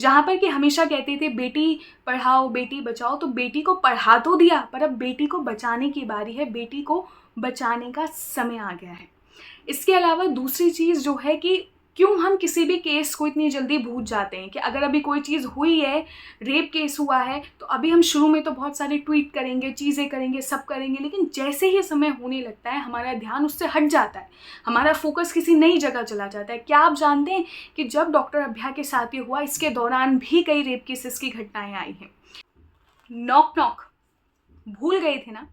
जहाँ पर कि हमेशा कहते थे बेटी पढ़ाओ बेटी बचाओ, तो बेटी को पढ़ा तो दिया पर अब बेटी को बचाने की बारी है, बेटी को बचाने का समय आ गया है। इसके अलावा दूसरी चीज़ जो है कि क्यों हम किसी भी केस को इतनी जल्दी भूल जाते हैं कि अगर अभी कोई चीज़ हुई है, रेप केस हुआ है, तो अभी हम शुरू में तो बहुत सारे ट्वीट करेंगे, चीज़ें करेंगे, सब करेंगे, लेकिन जैसे ही समय होने लगता है हमारा ध्यान उससे हट जाता है, हमारा फोकस किसी नई जगह चला जाता है। क्या आप जानते हैं कि जब डॉक्टर अभ्या के साथ ये हुआ, इसके दौरान भी कई रेप केसेस की घटनाएं आई हैं। नॉक नॉक भूल गए थे ना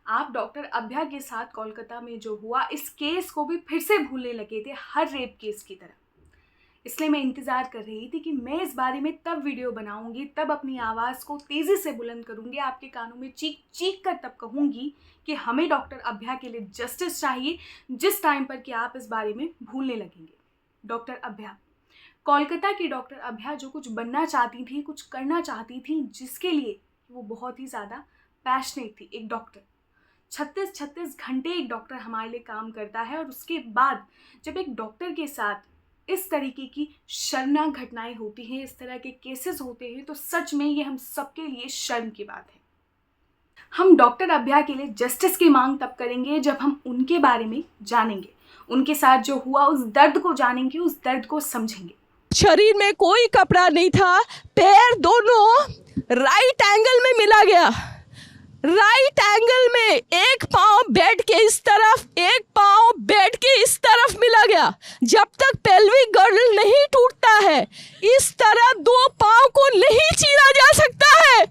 आप? डॉक्टर अभ्या के साथ कोलकाता में जो हुआ, इस केस को भी फिर से भूलने लगे थे, हर रेप केस की तरह। इसलिए मैं इंतज़ार कर रही थी कि मैं इस बारे में तब वीडियो बनाऊंगी, तब अपनी आवाज़ को तेज़ी से बुलंद करूंगी, आपके कानों में चीख चीख कर तब कहूंगी कि हमें डॉक्टर अभ्या के लिए जस्टिस चाहिए, जिस टाइम पर कि आप इस बारे में भूलने लगेंगे। डॉक्टर अभ्या, कोलकाता की डॉक्टर अभ्या जो कुछ बनना चाहती थी, कुछ करना चाहती थी, जिसके लिए वो बहुत ही ज़्यादा पैशनेट थी। एक डॉक्टर 36 घंटे एक डॉक्टर हमारे लिए काम करता है, और उसके बाद जब एक डॉक्टर के साथ इस तरीके की शर्मनाक घटनाएं होती हैं, इस तरह के केसेस होते हैं, तो सच में ये हम सबके लिए शर्म की बात है। हम डॉक्टर अभ्या के लिए जस्टिस की मांग तब करेंगे जब हम उनके बारे में जानेंगे, उनके साथ जो हुआ उस दर्द को जानेंगे, उस दर्द को समझेंगे। शरीर में कोई कपड़ा नहीं था, पैर दोनों राइट एंगल में मिला गया, राइट एंगल में, एक पाँव बेड के इस तरफ, एक पाँव बेड के इस तरफ मिला गया। जब तक पेल्विक गर्डल नहीं टूटता है, इस तरह दो पाँव को नहीं चीरा जा सकता है।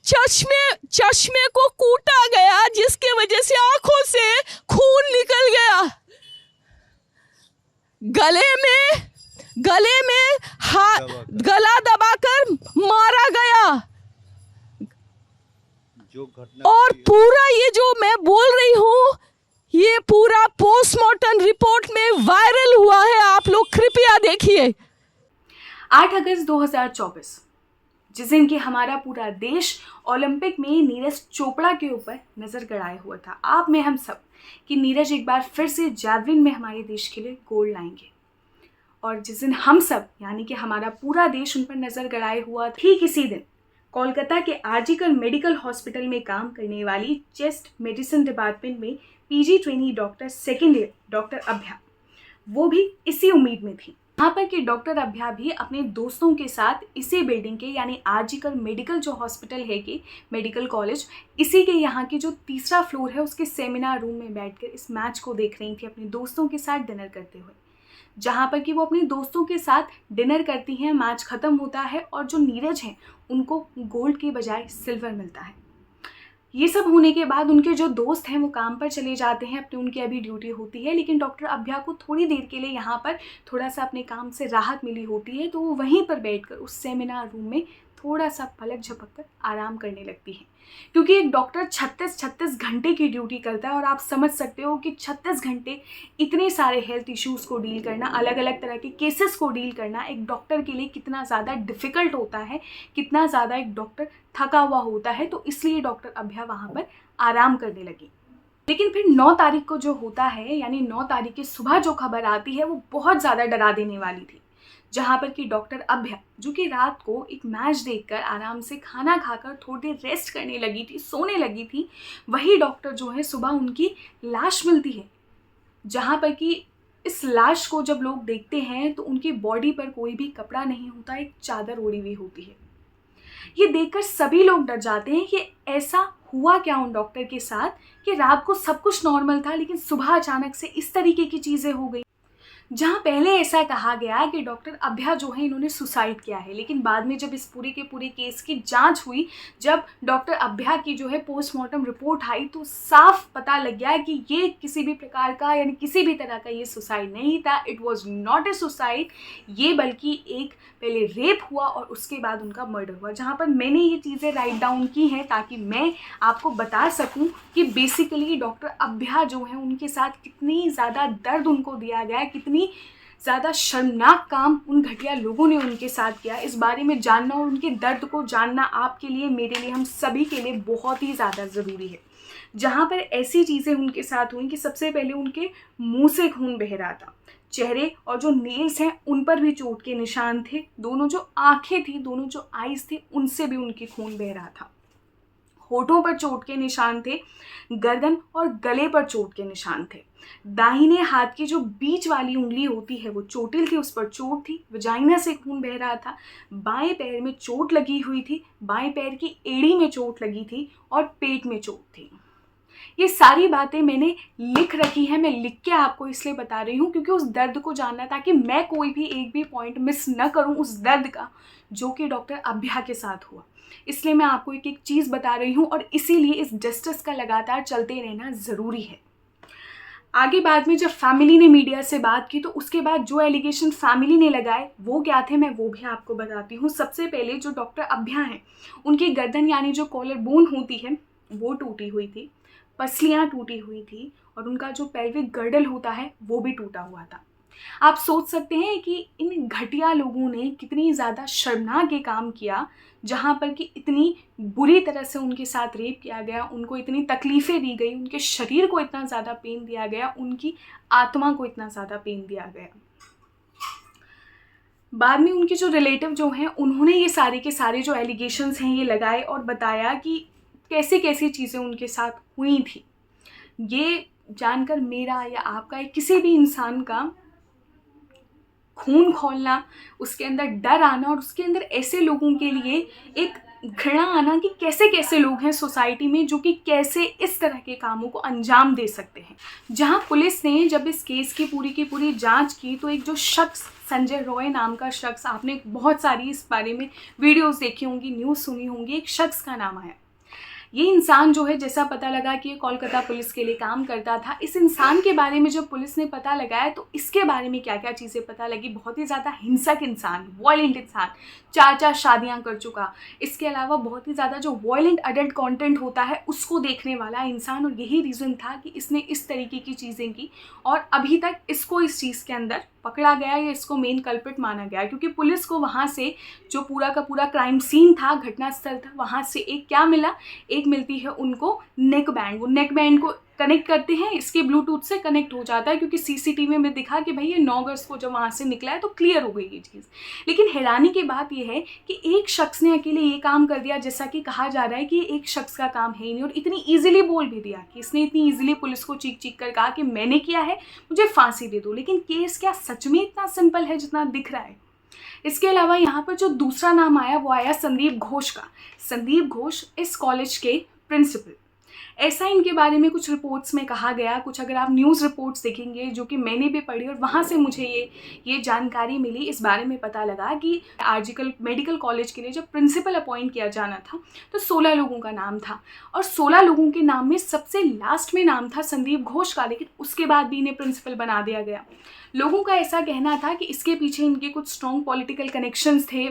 चश्मे को कूटा गया, जिसके वजह से आंखों से खून निकल गया। गले में गला दबाकर मारा गया। और पूरा ये जो मैं बोल रही हूँ, ये पूरा पोस्टमार्टम रिपोर्ट में वायरल हुआ है, आप लोग कृपया देखिए। 8 अगस्त 2024, जिस दिन कि हमारा पूरा देश ओलंपिक में नीरज चोपड़ा के ऊपर नज़र गड़ाए हुआ था, आप में हम सब, कि नीरज एक बार फिर से जैवलिन में हमारे देश के लिए गोल्ड लाएंगे। और जिस दिन हम सब यानी कि हमारा पूरा देश उन पर नज़र गड़ाए हुआ, ठीक इसी दिन कोलकाता के आरजीकर मेडिकल हॉस्पिटल में काम करने वाली चेस्ट मेडिसिन डिपार्टमेंट में PG trainee doctor second year doctor Abhaya, वो भी इसी उम्मीद में थी। यहाँ पर कि डॉक्टर अभ्या भी अपने दोस्तों के साथ इसी बिल्डिंग के, यानी आरजीकर मेडिकल जो हॉस्पिटल है कि मेडिकल कॉलेज, इसी के यहाँ की जो तीसरा फ्लोर है, उसके सेमिनार रूम में बैठकर इस मैच को देख रही थी अपने दोस्तों के साथ डिनर करते हुए। जहाँ पर कि वो अपने दोस्तों के साथ डिनर करती हैं, मैच ख़त्म होता है और जो नीरज हैं उनको गोल्ड की बजाय सिल्वर मिलता है। ये सब होने के बाद उनके जो दोस्त हैं वो काम पर चले जाते हैं, अपनी उनकी अभी ड्यूटी होती है, लेकिन डॉक्टर अभ्या को थोड़ी देर के लिए यहाँ पर थोड़ा सा अपने काम से राहत मिली होती है, तो वो वहीं पर बैठकर उस सेमिनार रूम में थोड़ा सा पलक झपक कर आराम करने लगती हैं। क्योंकि एक डॉक्टर 36 घंटे की ड्यूटी करता है, और आप समझ सकते हो कि 36 घंटे इतने सारे हेल्थ इश्यूज़ को डील करना, अलग अलग तरह के केसेस को डील करना एक डॉक्टर के लिए कितना ज़्यादा डिफ़िकल्ट होता है, कितना ज़्यादा एक डॉक्टर थका हुआ होता है। तो इसलिए डॉक्टर अभ्या वहाँ पर आराम करने लगी। लेकिन फिर 9 तारीख को जो होता है, यानी 9 तारीख की सुबह जो खबर आती है, वो बहुत ज़्यादा डरा देने वाली थी। जहाँ पर कि डॉक्टर अभ्या, जो कि रात को एक मैच देखकर आराम से खाना खाकर थोड़ी देर रेस्ट करने लगी थी, सोने लगी थी, वही डॉक्टर जो है सुबह उनकी लाश मिलती है। जहाँ पर कि इस लाश को जब लोग देखते हैं तो उनकी बॉडी पर कोई भी कपड़ा नहीं होता, एक चादर ओढ़ी हुई होती है। ये देखकर सभी लोग डर जाते हैं कि ऐसा हुआ क्या उन डॉक्टर के साथ कि रात को सब कुछ नॉर्मल था, लेकिन सुबह अचानक से इस तरीके की चीज़ें हो गई। जहाँ पहले ऐसा कहा गया कि डॉक्टर अभ्या जो है इन्होंने सुसाइड किया है, लेकिन बाद में जब इस पूरे के पूरे केस की जांच हुई, जब डॉक्टर अभ्या की जो है पोस्टमार्टम रिपोर्ट आई, तो साफ पता लग गया कि ये किसी भी प्रकार का, यानी किसी भी तरह का ये सुसाइड नहीं था। It was not a suicide, ये बल्कि एक पहले रेप हुआ और उसके बाद उनका मर्डर हुआ। जहाँ पर मैंने ये चीज़ें राइट डाउन की हैं ताकि मैं आपको बता सकूँ कि बेसिकली डॉक्टर अभ्या जो है उनके साथ कितनी ज़्यादा दर्द उनको दिया गया है, कितनी ज़्यादा शर्मनाक काम उन घटिया लोगों ने उनके साथ किया। इस बारे में जानना और उनके दर्द को जानना आपके लिए, मेरे लिए, हम सभी के लिए बहुत ही ज़्यादा ज़रूरी है। जहाँ पर ऐसी चीज़ें उनके साथ हुई कि सबसे पहले उनके मुंह से खून बह रहा था, चेहरे और जो नेल्स हैं उन पर भी चोट के निशान थे, दोनों जो आंखें थी, दोनों जो आईज थे, उनसे भी उनकी खून बह रहा था, होठों पर चोट के निशान थे, गर्दन और गले पर चोट के निशान थे, दाहिने हाथ की जो बीच वाली उंगली होती है वो चोटिल थी, उस पर चोट थी, वजाइना से खून बह रहा था, बाएं पैर में चोट लगी हुई थी, बाएं पैर की एड़ी में चोट लगी थी और पेट में चोट थी। ये सारी बातें मैंने लिख रखी है, मैं लिख के आपको इसलिए बता रही हूँ क्योंकि उस दर्द को जानना, ताकि मैं कोई भी एक भी पॉइंट मिस न करूँ उस दर्द का जो कि डॉक्टर अभ्या के साथ हुआ। इसलिए मैं आपको एक एक चीज़ बता रही हूँ और इसीलिए इस जस्टिस का लगातार चलते रहना ज़रूरी है। आगे बाद में जब फैमिली ने मीडिया से बात की तो उसके बाद जो एलिगेशन फैमिली ने लगाए वो क्या थे, मैं वो भी आपको बताती हूँ। सबसे पहले जो डॉक्टर अभ्या हैं उनकी गर्दन यानी जो कॉलर बोन होती है वो टूटी हुई थी, पसलियाँ टूटी हुई थी और उनका जो पेल्विक गर्डल होता है वो भी टूटा हुआ था। आप सोच सकते हैं कि इन घटिया लोगों ने कितनी ज़्यादा शर्मनाक ये काम किया, जहाँ पर कि इतनी बुरी तरह से उनके साथ रेप किया गया, उनको इतनी तकलीफ़ें दी गई, उनके शरीर को इतना ज़्यादा पेन दिया गया, उनकी आत्मा को इतना ज़्यादा पेन दिया गया। बाद में उनके जो रिलेटिव जो हैं उन्होंने ये सारे के सारे जो एलिगेशंस हैं ये लगाए और बताया कि कैसी कैसी चीज़ें उनके साथ हुई थी। ये जानकर मेरा या आपका या किसी भी इंसान का खून खौलना, उसके अंदर डर आना और उसके अंदर ऐसे लोगों के लिए एक घृणा आना कि कैसे कैसे लोग हैं सोसाइटी में जो कि कैसे इस तरह के कामों को अंजाम दे सकते हैं। जहां पुलिस ने जब इस केस की पूरी जांच की तो एक जो शख्स संजय रॉय नाम का शख्स, आपने बहुत सारी इस बारे में वीडियोस देखी होंगी, न्यूज़ सुनी होंगी, एक शख्स का नाम आया। ये इंसान जो है, जैसा पता लगा कि ये कोलकाता पुलिस के लिए काम करता था, इस इंसान के बारे में जब पुलिस ने पता लगाया तो इसके बारे में क्या क्या चीज़ें पता लगी। बहुत ही ज़्यादा हिंसक इंसान, वॉयलेंट इंसान, 4 शादियां कर चुका, इसके अलावा बहुत ही ज़्यादा जो वॉयलेंट अडल्ट कंटेंट होता है उसको देखने वाला इंसान, और यही रीज़न था कि इसने इस तरीके की चीज़ें की और अभी तक इसको इस चीज़ के अंदर पकड़ा गया या इसको मेन कल्प्रिट माना गया, क्योंकि पुलिस को वहाँ से जो पूरा का पूरा क्राइम सीन था, घटनास्थल था, वहाँ से एक क्या मिला, एक मिलती है उनको नेक बैंड। वो नेक बैंड को कनेक्ट करते हैं, इसके ब्लूटूथ से कनेक्ट हो जाता है, क्योंकि सीसीटीवी में दिखा कि भाई ये 9 अगस्त को जब वहाँ से निकला है तो क्लियर हो गई ये चीज़। लेकिन हैरानी की बात ये है कि एक शख्स ने अकेले ये काम कर दिया, जैसा कि कहा जा रहा है कि एक शख्स का काम है ही नहीं, और इतनी ईजिली बोल भी दिया कि इसने इतनी ईजिली पुलिस को चीख चीख कर कहा कि मैंने किया है, मुझे फांसी दे दो। लेकिन केस क्या सच में इतना सिंपल है जितना दिख रहा है? इसके अलावा यहाँ पर जो दूसरा नाम आया वो आया संदीप घोष का। संदीप घोष इस कॉलेज के प्रिंसिपल, ऐसा इनके बारे में कुछ रिपोर्ट्स में कहा गया। कुछ अगर आप न्यूज़ रिपोर्ट्स देखेंगे जो कि मैंने भी पढ़ी और वहाँ से मुझे ये जानकारी मिली, इस बारे में पता लगा कि आरजीकल मेडिकल कॉलेज के लिए जब प्रिंसिपल अपॉइंट किया जाना था तो 16 लोगों का नाम था, और 16 लोगों के नाम में सबसे लास्ट में नाम था संदीप घोष का, लेकिन उसके बाद भी इन्हें प्रिंसिपल बना दिया गया। लोगों का ऐसा कहना था कि इसके पीछे इनके कुछ स्ट्रॉन्ग पॉलिटिकल कनेक्शंस थे,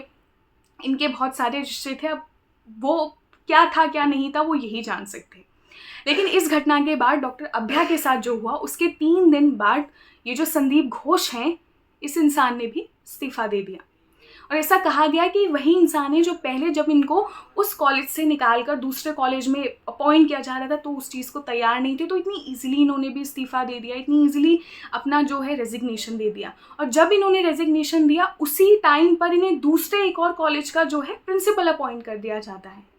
इनके बहुत सारे रिश्ते थे। अब वो क्या था क्या नहीं था वो यही जान सकते। लेकिन इस घटना के बाद डॉक्टर अभ्या के साथ जो हुआ उसके 3 दिन बाद ये जो संदीप घोष हैं, इस इंसान ने भी इस्तीफा दे दिया। और ऐसा कहा गया कि वही इंसान है जो पहले जब इनको उस कॉलेज से निकाल कर दूसरे कॉलेज में अपॉइंट किया जा रहा था तो उस चीज़ को तैयार नहीं थे, तो इतनी ईजिली इन्होंने भी इस्तीफा दे दिया, इतनी ईजिली अपना जो है रेजिग्नेशन दे दिया। और जब इन्होंने रेजिग्नेशन दिया उसी टाइम पर इन्हें दूसरे एक और कॉलेज का जो है प्रिंसिपल अपॉइंट कर दिया जाता है।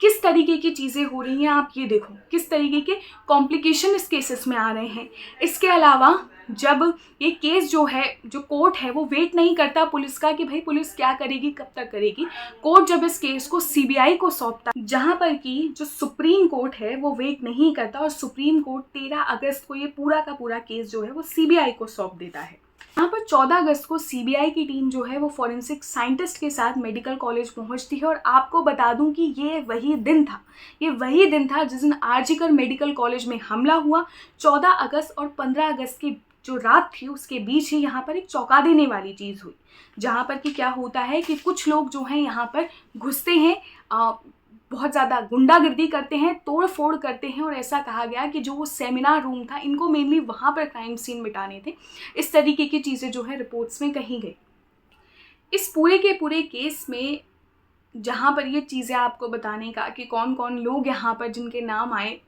किस तरीके की चीज़ें हो रही हैं आप ये देखो, किस तरीके के कॉम्प्लिकेशन इस केसेस में आ रहे हैं। इसके अलावा जब ये केस जो है, जो कोर्ट है वो वेट नहीं करता पुलिस का कि भाई पुलिस क्या करेगी, कब तक करेगी। कोर्ट जब इस केस को सीबीआई को सौंपता, जहाँ पर कि जो सुप्रीम कोर्ट है वो वेट नहीं करता और सुप्रीम कोर्ट 13 अगस्त को ये पूरा का पूरा केस जो है वो सीबीआई को सौंप देता है। यहाँ पर 14 अगस्त को सीबीआई की टीम जो है वो फॉरेंसिक साइंटिस्ट के साथ मेडिकल कॉलेज पहुंचती है। और आपको बता दूं कि ये वही दिन था जिस दिन आरजीकर मेडिकल कॉलेज में हमला हुआ। 14 अगस्त और 15 अगस्त की जो रात थी उसके बीच ही यहाँ पर एक चौंका देने वाली चीज़ हुई, जहाँ पर कि क्या होता है कि कुछ लोग जो हैं यहाँ पर घुसते हैं, बहुत ज़्यादा गुंडागर्दी करते हैं, तोड़ फोड़ करते हैं। और ऐसा कहा गया कि जो वो सेमिनार रूम था, इनको मेनली वहाँ पर क्राइम सीन मिटाने थे। इस तरीके की चीज़ें जो है रिपोर्ट्स में कही गई। इस पूरे के पूरे केस में जहाँ पर ये चीज़ें आपको बताने का कि कौन कौन लोग यहाँ पर जिनके नाम आए,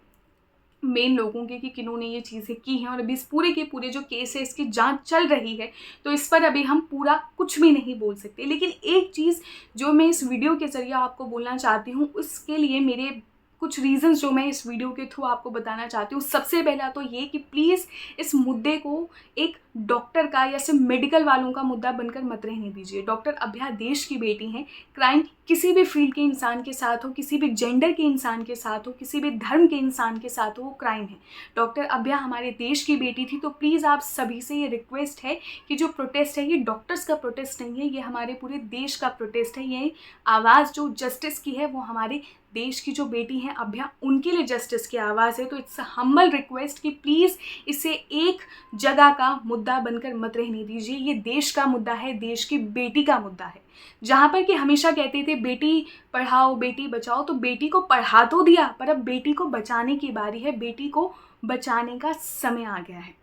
मेन लोगों के कि किन्होंने ये चीज़ें की हैं, और अभी इस पूरे के पूरे जो केस है इसकी जांच चल रही है, तो इस पर अभी हम पूरा कुछ भी नहीं बोल सकते। लेकिन एक चीज़ जो मैं इस वीडियो के ज़रिए आपको बोलना चाहती हूँ, उसके लिए मेरे कुछ रीज़न्स जो मैं इस वीडियो के थ्रू आपको बताना चाहती हूँ। सबसे पहला तो ये कि प्लीज़ इस मुद्दे को एक डॉक्टर का या सिर्फ मेडिकल वालों का मुद्दा बनकर मत रहने दीजिए। डॉक्टर अभया देश की बेटी हैं। क्राइम किसी भी फील्ड के इंसान के साथ हो, किसी भी जेंडर के इंसान के साथ हो, किसी भी धर्म के इंसान के साथ हो, वो क्राइम है। डॉक्टर अभया हमारे देश की बेटी थी। तो प्लीज़ आप सभी से ये रिक्वेस्ट है कि जो प्रोटेस्ट है ये डॉक्टर्स का प्रोटेस्ट नहीं है, ये हमारे पूरे देश का प्रोटेस्ट है। ये आवाज़ जो जस्टिस की है वो हमारे देश की जो बेटी हैं अभया, उनके लिए जस्टिस की आवाज़ है। तो इट्स हम्बल रिक्वेस्ट कि प्लीज़ इसे एक जगह का मुद्दा बनकर मत रहने दीजिए। ये देश का मुद्दा है, देश की बेटी का मुद्दा है। जहाँ पर कि हमेशा कहते थे बेटी पढ़ाओ बेटी बचाओ, तो बेटी को पढ़ा तो दिया, पर अब बेटी को बचाने की बारी है। बेटी को बचाने का समय आ गया है।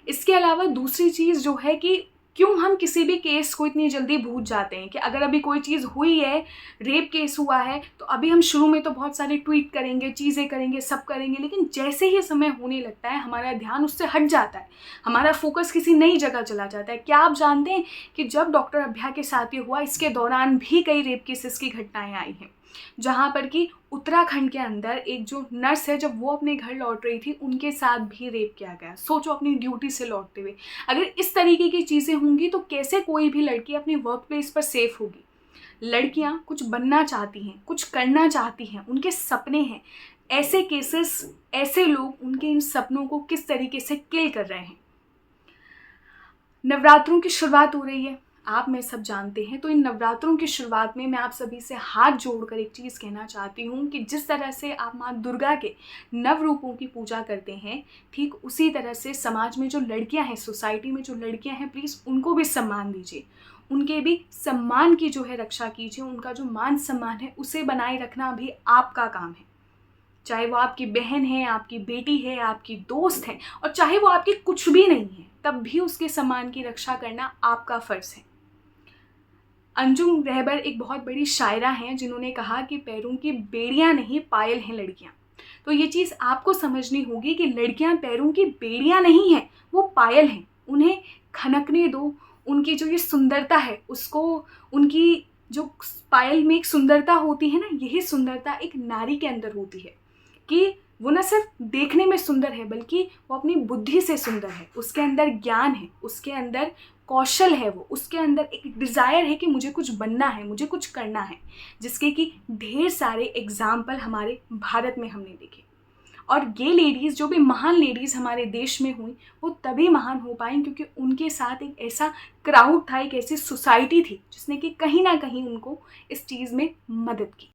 इसके अलावा दूसरी चीज़ जो है कि क्यों हम किसी भी केस को इतनी जल्दी भूल जाते हैं कि अगर अभी कोई चीज़ हुई है, रेप केस हुआ है, तो अभी हम शुरू में तो बहुत सारे ट्वीट करेंगे, चीज़ें करेंगे, सब करेंगे, लेकिन जैसे ही समय होने लगता है हमारा ध्यान उससे हट जाता है, हमारा फोकस किसी नई जगह चला जाता है। क्या आप जानते हैं कि जब डॉक्टर अभया के साथ ये हुआ, इसके दौरान भी कई रेप केसेस की घटनाएं आई हैं, जहाँ पर कि उत्तराखंड के अंदर एक जो नर्स है, जब वो अपने घर लौट रही थी उनके साथ भी रेप किया गया। सोचो, अपनी ड्यूटी से लौटते हुए अगर इस तरीके की चीज़ें होंगी तो कैसे कोई भी लड़की अपने वर्क प्लेस पर सेफ होगी। लड़कियां कुछ बनना चाहती हैं, कुछ करना चाहती हैं, उनके सपने हैं। ऐसे केसेस, ऐसे लोग उनके इन सपनों को किस तरीके से किल कर रहे हैं। नवरात्रों की शुरुआत हो रही है, आप मैं सब जानते हैं। तो इन नवरात्रों की शुरुआत में मैं आप सभी से हाथ जोड़कर एक चीज़ कहना चाहती हूँ कि जिस तरह से आप माँ दुर्गा के नव रूपों की पूजा करते हैं, ठीक उसी तरह से समाज में जो लड़कियाँ हैं, सोसाइटी में जो लड़कियाँ हैं, प्लीज़ उनको भी सम्मान दीजिए। उनके भी सम्मान की जो है रक्षा कीजिए। उनका जो मान सम्मान है उसे बनाए रखना भी आपका काम है। चाहे वो आपकी बहन है, आपकी बेटी है, आपकी दोस्त है, और चाहे वो आपकी कुछ भी नहीं है, तब भी उसके सम्मान की रक्षा करना आपका फ़र्ज़ है। अंजुम रहबर एक बहुत बड़ी शायरा हैं जिन्होंने कहा कि पैरों की बेड़ियां नहीं पायल हैं लड़कियां। तो ये चीज़ आपको समझनी होगी कि लड़कियां पैरों की बेड़ियां नहीं हैं, वो पायल हैं। उन्हें खनकने दो। उनकी जो ये सुंदरता है उसको, उनकी जो पायल में एक सुंदरता होती है ना, यही सुंदरता एक नारी के अंदर होती है कि वो न सिर्फ देखने में सुंदर है बल्कि वो अपनी बुद्धि से सुंदर है। उसके अंदर ज्ञान है, उसके अंदर कौशल है, वो उसके अंदर एक डिज़ायर है कि मुझे कुछ बनना है, मुझे कुछ करना है, जिसके कि ढेर सारे एग्जाम्पल हमारे भारत में हमने देखे। और ये लेडीज़, जो भी महान लेडीज़ हमारे देश में हुई, वो तभी महान हो पाई क्योंकि उनके साथ एक ऐसा क्राउड था, एक ऐसी सोसाइटी थी जिसने कि कहीं ना कहीं उनको इस चीज़ में मदद की।